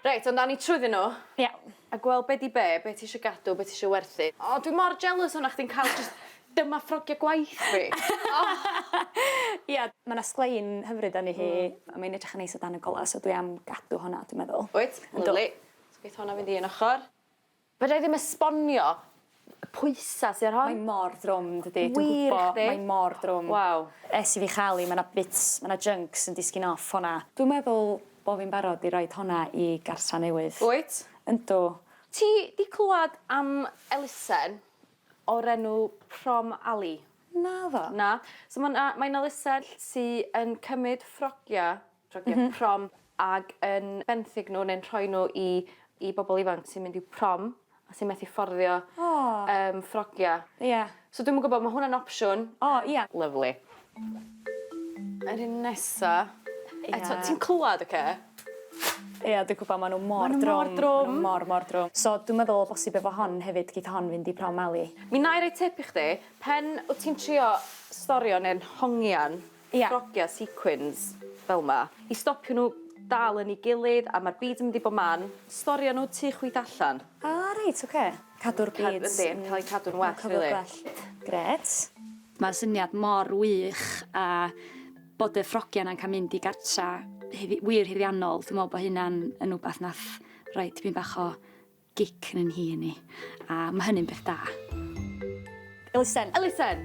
Reit, ond da ni trwyddi nhw. Ia. A gweld be di be ti eisiau gadw, be ti eisiau werthu. O, dwi'n mor jealous o'na chdi'n cael just dyma ffrogiau gwaith fi. Ia, mae yna sglein hyfryd arni hi, a mae'n edrych yn neis o dan y gola, so dwi am gadw hwnna, dwi'n meddwl. Wyt, lyfli. Sgweith hwnna fynd i un ochr. Fydda i ddim esbonio pwysa sy'n ar hon. Mae'n mor drwm, dydy. Wir, chdi. Mae'n mor drwm. Waw. Es i fi chael i, mae yna bits, mae yna junks yn disgyn off hwnna. Dwi'n meddwl bod fi'n barod i roed hwnna i gartra newydd. Wyt? Yndw. Ti di clywed am elusen o'r enw Prom Ali? Na ddo. Na. So mae'n elusen sy'n yn cymryd ffrogiau prom ag yn benthyg nhw neu'n rhoi nhw i bobl ifanc sy'n mynd i prom a sy'n methu fforddio ffrogiau. Ie. So dwi'n gwybod, mae hwnna'n opsiwn. O, ie. Lyfli. Yr un nesa. Eto, ti'n clywed, oce? Ie, dwi'n gwybod, maen nhw mor Maen nhw mor drwm. drwm. Mor drwm. So, dwi'n meddwl bosib efo hon hefyd, gyda hon fynd i Prom Ali. Mi na i roi tip i chdi, pen wyt ti'n trio storio neu'n hongian ffrogiau sequins fel yma, i stopio nhw dal yn ei gilydd a mae'r beads yn mynd i bod man, storio nhw tu chwith allan. Reit, oce. Cadw'r beads. Yndi, cael eu cadw'n well, rili. Gret. Mae'r syniad mor wych a bod y ffrogiau yna'n cael mynd i gartra wir haeddiannol. Dwi'n meddwl bod hynna'n yn wbeth nath rhoi tipyn bach o gic yn hi ni. A mae hynny'n beth da. Elusen. Elusen!